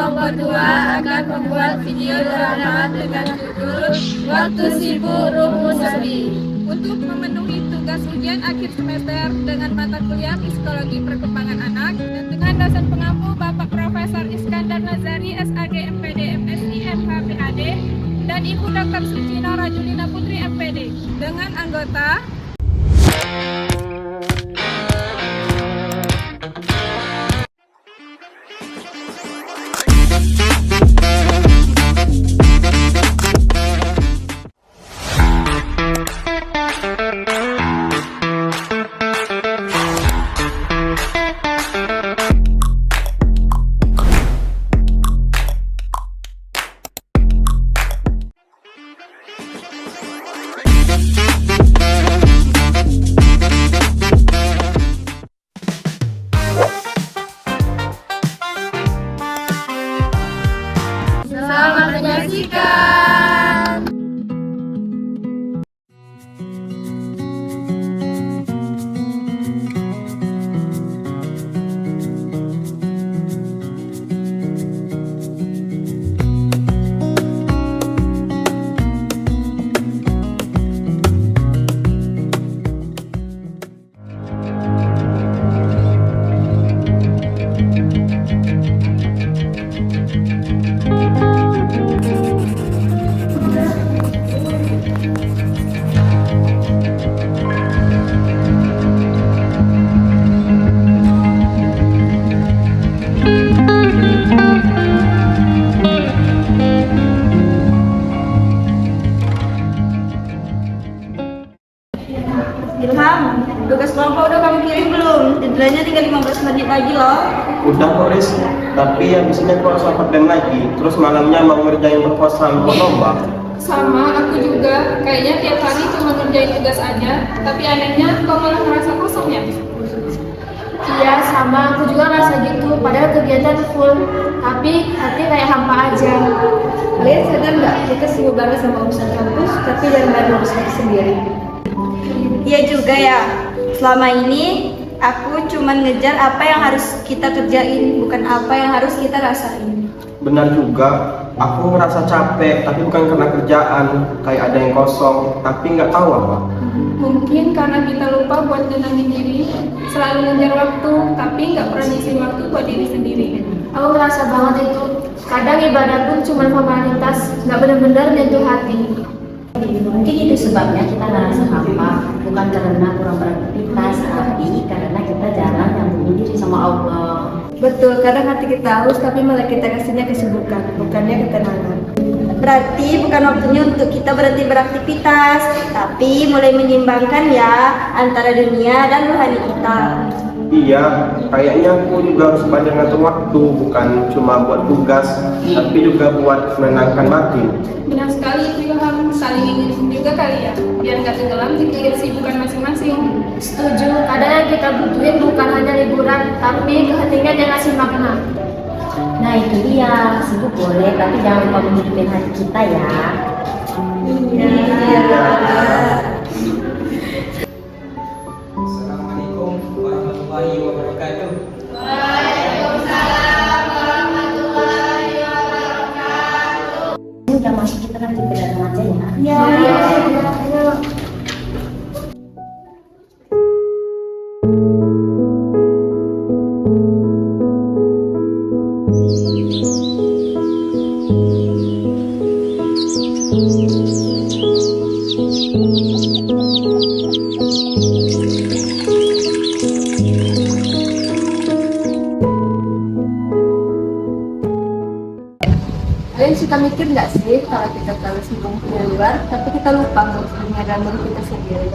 kelompok 2 akan membuat video drama dengan judul Waktu Sibuk Rumus Sabi. Untuk memenuhi tugas ujian akhir semester dengan mata kuliah Psikologi Perkembangan Anak dan dengan dosen pengampu Bapak Profesor Iskandar Nazari SAG MPD MSI MHPAD dan Ibu Dr. Sucina Rajulina Putri MPD dengan anggota Selamat menyaksikan. Ilham, tugas kelompok udah kamu kirim belum? Deadline-nya tinggal 15 menit lagi loh. Udah Boris, tapi habisnya aku harus dan lagi. Terus malamnya mau ngerjain proposal buat lomba. sama aku juga. Kayaknya tiap hari cuma ngerjain tugas aja, tapi anehnya kok malah merasa kosong ya? Iya, sama aku juga ngerasa gitu. Padahal kegiatan full, tapi hati kayak hampa aja. Kalian sadar nggak? Kita sibuk banget sama urusan kampus, tapi jarang banget urusan sendiri. Iya juga ya. Selama ini aku cuma ngejar apa yang harus kita kerjain, bukan apa yang harus kita rasain. Benar juga, aku ngerasa capek, tapi bukan karena kerjaan. Kayak ada yang kosong, tapi nggak tahu apa. Mungkin karena kita lupa buat nenangin diri, selalu ngejar waktu, tapi nggak pernah ngisi waktu buat diri sendiri. Aku ngerasa banget itu. Kadang ibadah pun cuma formalitas, nggak benar-benar nyentuh hati. Mungkin itu sebabnya kita ngerasa hampa, bukan karena kurang beraktivitas, tapi karena kita jarang nyambungin diri sama Allah. Betul, kadang hati kita haus, tapi malah kita kasihnya kesibukan, bukannya ketenangan. Berarti bukan waktunya untuk kita berhenti beraktivitas, tapi mulai menyimbangkan ya antara dunia dan rohani kita. Iya, kayaknya aku juga harus belajar ngatur waktu, bukan cuma buat tugas, tapi juga buat menenangkan batin. Benar sekali itu Ilham, saling ingetin juga kali ya, biar nggak tenggelam di kesibukan masing-masing. Setuju, kadang yang kita butuhin bukan hanya liburan, tapi keheningan yang ngasih makna. Nah itu dia, sibuk boleh, tapi jangan lupa menghidupin hati kita ya. Assalamualaikum warahmatullahi wabarakatuh. Ini udah masuk, kita kan datang aja ya. Kalian suka mikir nggak sih kalau kita terlalu sibuk di luar, tapi kita lupa ngurus dunia dalam diri kita sendiri?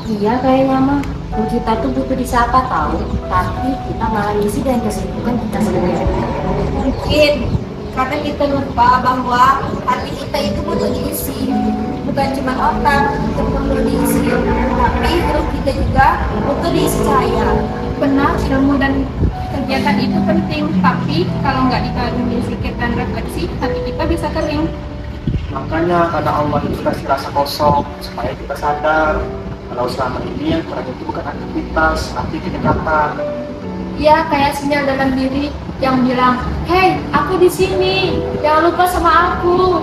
Iya kayaknya mah. Kita tuh butuh disapa tahu, tapi kita malah ngisi dan kesibukan kita sendiri. Mungkin karena kita lupa bahwa hati kita itu butuh diisi, bukan cuma otak yang perlu diisi, tapi perut kita juga butuh diisi cahaya. Benar, ilmu dan kegiatan itu penting, tapi kalau nggak dikalungin zikir dan refleksi, hati kita bisa kering. Makanya kadang Allah itu kasih rasa kosong, supaya kita sadar kalau selama ini yang kurang itu bukan aktivitas, tapi kedekatan. Iya, kayak sinyal dalam diri yang bilang, "Hei, aku di sini. Jangan lupa sama aku."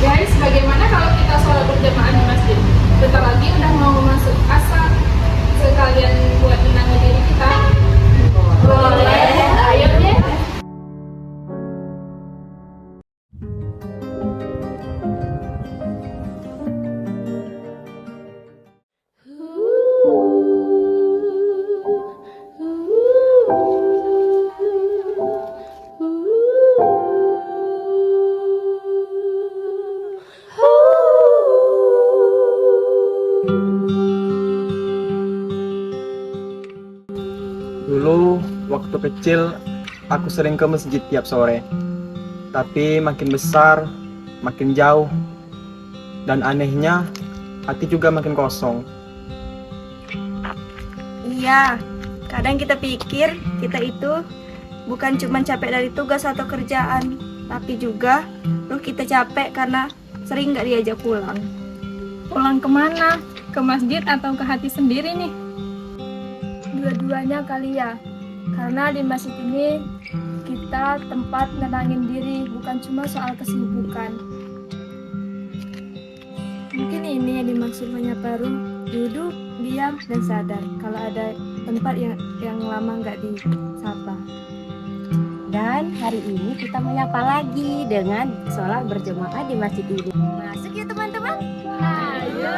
Guys, bagaimana kalau kita sholat berjamaah di masjid? Bentar lagi udah mau masuk asar. Sekalian buat menangis diri kita. Boleh, ayo deh. Dulu waktu kecil aku sering ke masjid tiap sore. Tapi makin besar, makin jauh. Dan anehnya, hati juga makin kosong. Iya, kadang kita pikir kita itu bukan cuma capek dari tugas atau kerjaan, tapi juga loh kita capek karena sering nggak diajak pulang. Pulang kemana? Ke masjid atau ke hati sendiri nih? Dua-duanya kali ya. Karena di masjid ini kita tempat nenangin diri, bukan cuma soal kesibukan. Mungkin ini yang dimaksud menyapa ruh, duduk, diam, dan sadar kalau ada tempat yang lama nggak disapa. Dan hari ini kita menyapa lagi dengan sholat berjamaah di masjid ini. Masuk ya teman-teman. Ayo.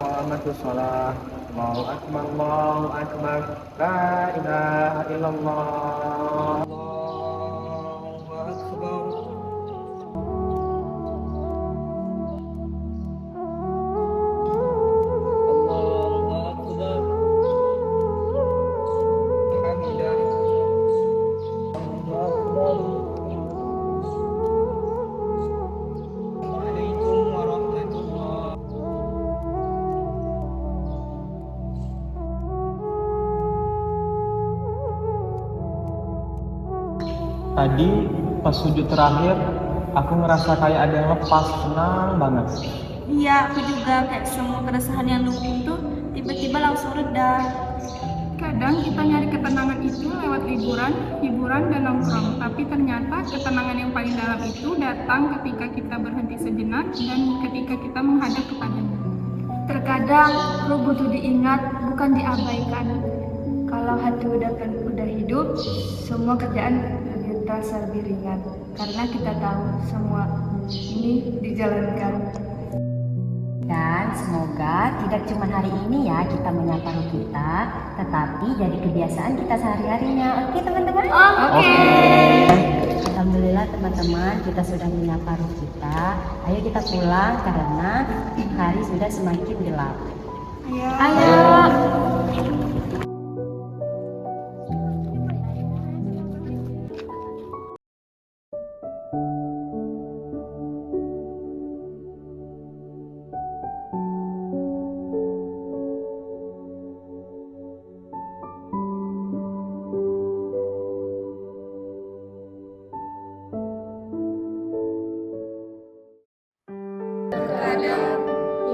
Allahu sholat, Allahu akbar, Allahu akbar, la ilaha illallah. Allahu Akbar. Allahu Akbar. Hamidah. Allahu Akbar. Assalamualaikum warahmatullahi. Tadi pas sujud terakhir, aku ngerasa kayak ada yang lepas, senang banget. Iya, aku juga kayak semua keresahan yang numpuk tuh tiba-tiba langsung reda. Kadang kita nyari ketenangan itu lewat hiburan dan nongkrong. Tapi ternyata ketenangan yang paling dalam itu datang ketika kita berhenti sejenak dan ketika kita menghadap kepadanya. Terkadang ruh butuh diingat, bukan diabaikan. Kalau hati udah hidup, semua kerjaan terasa lebih ringan karena kita tahu semua ini dijalankan. Dan semoga tidak cuma hari ini ya kita menyapa roh kita, tetapi jadi kebiasaan kita sehari-harinya. Oke teman-teman? Oke. Alhamdulillah teman-teman, kita sudah menyapa roh kita. Ayo kita pulang karena hari sudah semakin gelap. Ayo. Terkadang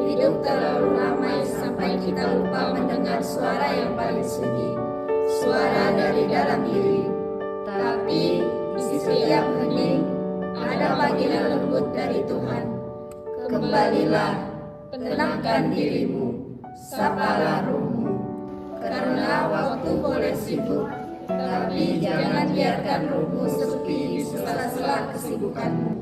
hidup terlalu ramai sampai kita lupa mendengar suara yang paling sunyi, suara dari dalam diri. Tapi di setiap hening ada panggilan lembut dari Tuhan. Kembalilah, tenangkan dirimu, sapalah ruhmu. Karena waktu boleh sibuk, tapi jangan biarkan ruhmu sepi di sela-sela kesibukanmu.